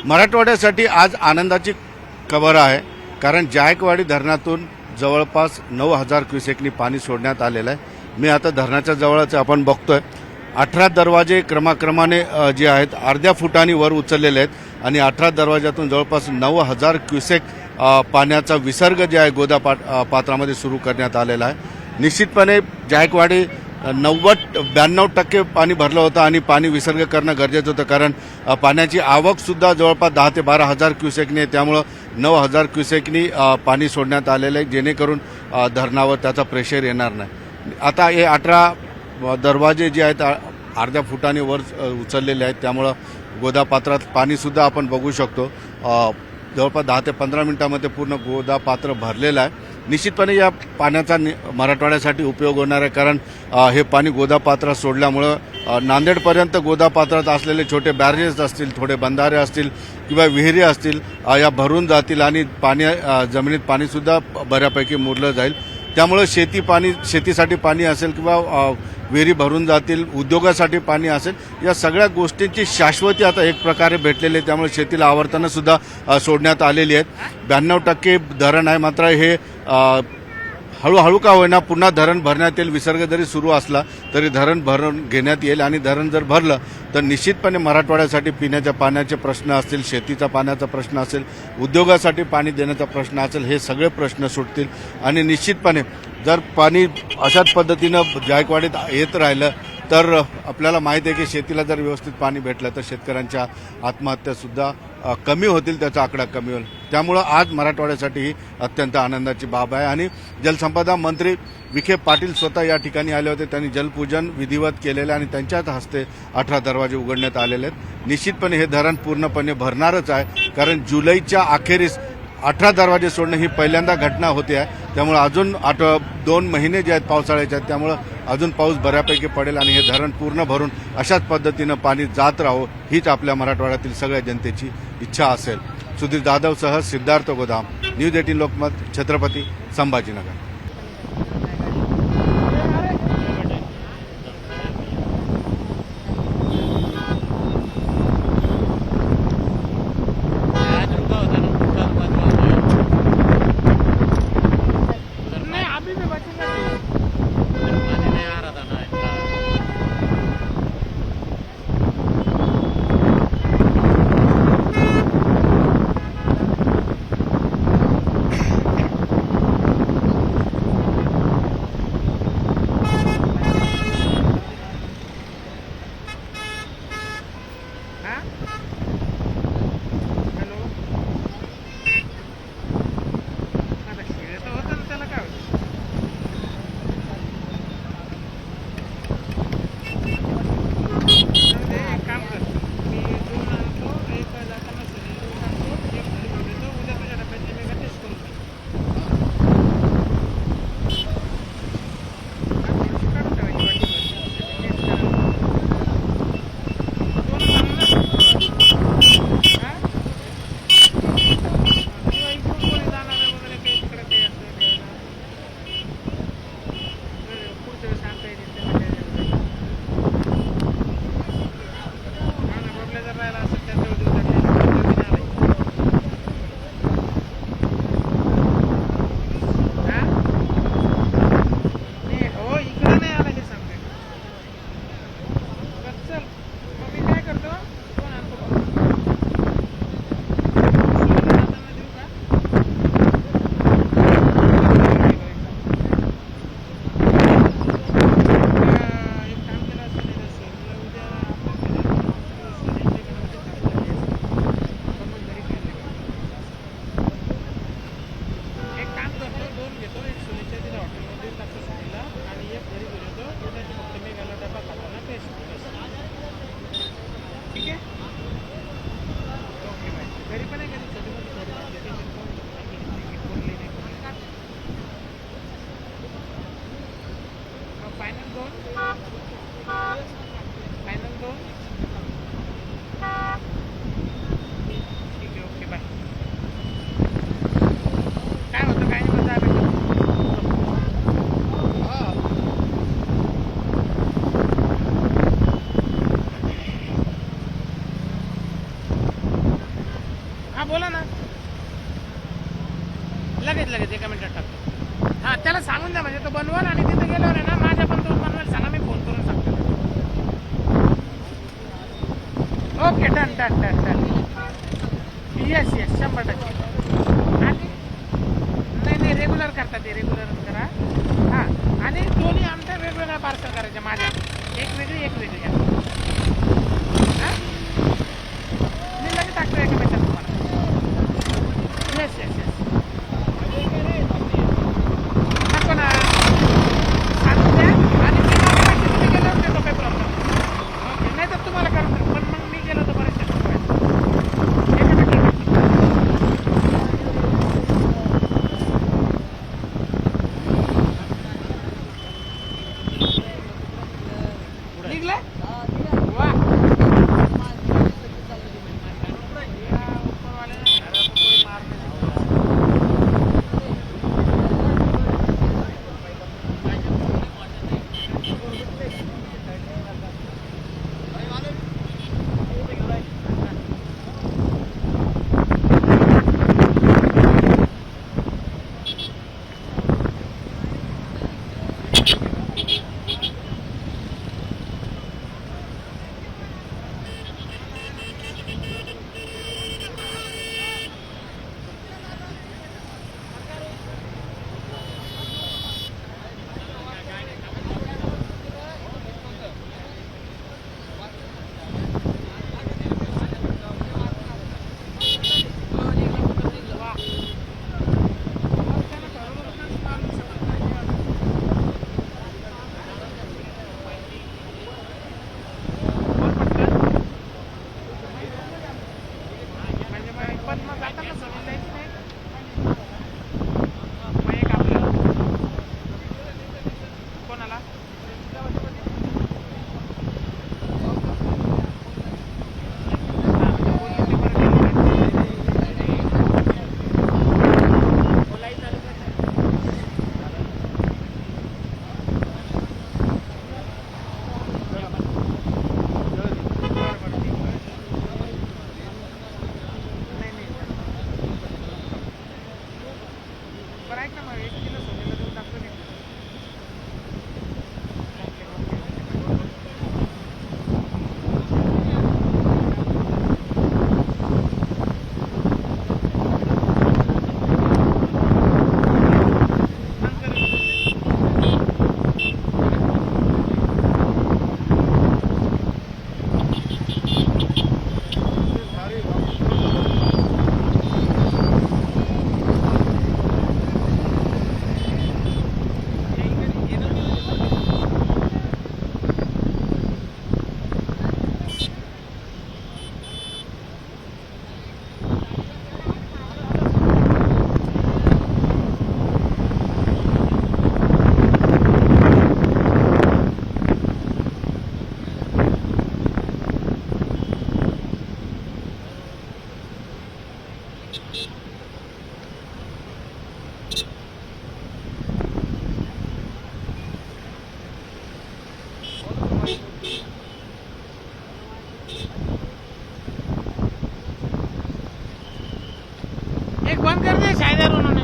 मराठवाड्यासाठी आज आनंदाची खबर आहे, कारण जायकवाडी धरणातून जवळपास 9,000 क्युसेकनी पाणी सोडण्यात आलेलं आहे। मी आता धरणाच्या जवळच आपण बघतोय 18 दरवाजे क्रमाक्रमाने जे आहेत अर्ध्या फुटांनी वर उचललेले आहेत आणि 18 दरवाजातून जवळपास 9,000 क्युसेक पाण्याचा विसर्ग जे आहे गोदापात्रामध्ये सुरू करण्यात आलेला आहे। निश्चितपणे जायकवाडी 92% पाणी भरलं होतं आणि पाणी विसर्ग करणं गरजेचं होतं, कारण पाण्याची आवकसुद्धा जवळपास 10 ते 12,000 क्युसेकनी आहे। त्यामुळं 9,000 क्युसेकनी पाणी सोडण्यात आलेलं आहे, जेणेकरून धरणावर त्याचा प्रेशर येणार नाही। आता हे 18 दरवाजे जे आहेत अर्ध्या फुटाने वर उचललेले आहेत, त्यामुळं गोदापात्रात पाणीसुद्धा आपण बघू शकतो जवळपास 10 ते 15 मिनिटांमध्ये पूर्ण गोदापात्र भरलेलं आहे। निश्चितपणे या पाण्याचा मराठवाड्यासाठी उपयोग होणार आहे, कारण हे पाणी गोदापात्रात सोडल्यामुळं नांदेडपर्यंत गोदापात्रात असलेले छोटे बॅरेजेस असतील, थोडे बंधारे असतील किंवा विहिरी असतील या भरून जातील आणि जमिनीत पाणीसुद्धा बऱ्यापैकी मुरलं जाईल। त्यामुळे शेतीसाठी पाणी असेल किंवा विहिरी भरून जातील, उद्योगासाठी पाणी असेल, या सगळ्या गोष्टींची शाश्वती आता एक प्रकारे भेटलेली आहे। त्यामुळे शेतीला आवर्तनं सुद्धा सोडण्यात आलेली आहेत। 92% धरण आहे, मात्र हे हळूहळू का होईना पुन्हा धरण भरण्यात येईल। विसर्ग जरी सुरू असला तरी धरण भरून घेण्यात येईल आणि धरण जर भरलं तर निश्चितपणे मराठवाड्यासाठी पिण्याच्या पाण्याचे प्रश्न असतील, शेतीचा पाण्याचा प्रश्न असेल, उद्योगासाठी पाणी देण्याचा प्रश्न असेल, हे सगळे प्रश्न सुटतील। आणि निश्चितपणे जर पाणी अशाच पद्धतीनं जायकवाडीत येत राहिलं तर आपल्याला माहिती आहे की शेतीला जर व्यवस्थित पाणी भेटलं तर शेतकऱ्यांच्या आत्महत्यासुद्धा कमी होतील, त्याचा आकडा कमी होईल। त्यामुळं आज मराठवाड्यासाठी ही अत्यंत आनंदाची बाब आहे। आणि जलसंपदा मंत्री विखे पाटील स्वतः या ठिकाणी आले होते, त्यांनी जलपूजन विधिवत केलेलं आणि त्यांच्याच हस्ते 18 दरवाजे उघडण्यात आलेले आहेत। निश्चितपणे हे धरण पूर्णपणे भरणारच आहे, कारण जुलैच्या अखेरीस 18 दरवाजे सोडणं ही पहिल्यांदा घटना होते आहे। त्यामुळे अजून 2 महिने जे आहेत पावसाळ्याचे आहेत, त्यामुळं अजून पाऊस बऱ्यापैकी पडेल आणि हे धरण पूर्ण भरून अशाच पद्धतीनं पाणी जात राहो हीच आपल्या मराठवाड्यातील सगळ्या जनतेची इच्छा असेल। सुधीर जाधवसह सिद्धार्थ गोदाम, न्यूज 18 लोकमत, छत्रपती संभाजीनगर। हा बोला ना. लगेच लगेच 1 मिनिटात टाकतो. हा त्याला सांगून द्या म्हणजे तो बनवल आणि तिथे गेल्यावर आहे ना माझ्या पण तो बनवायला सांगा मी फोन करून सांगतो. Okay done done done done. Yes yes 100%. आणि नाही नाही रेग्युलर करता ते रेग्युलर करा. हां आणि दोन्ही आमच्या वेगवेगळ्या पार्सल करायच्या माझ्या एक वेगळी एक वेगळी. हां मी लगेच टाकतो 1 मिनिटात तुम्हाला. येस येस येस नको ना सांगून द्या आणि मी मागे तुम्ही गेल्यावर देतो काही प्रॉब्लेम. ओके नाही तर तुम्हाला करून पण मग मी गेलो तर बरेच निघलं वा पण मग जाताना सोडून द्यायची नाही. मग एक आपलं कोणाला बरं ऐक ना मग 1 किलो सोन्याला देऊन टाकतो नाही. एक बंद कर दे शायद उन्होंने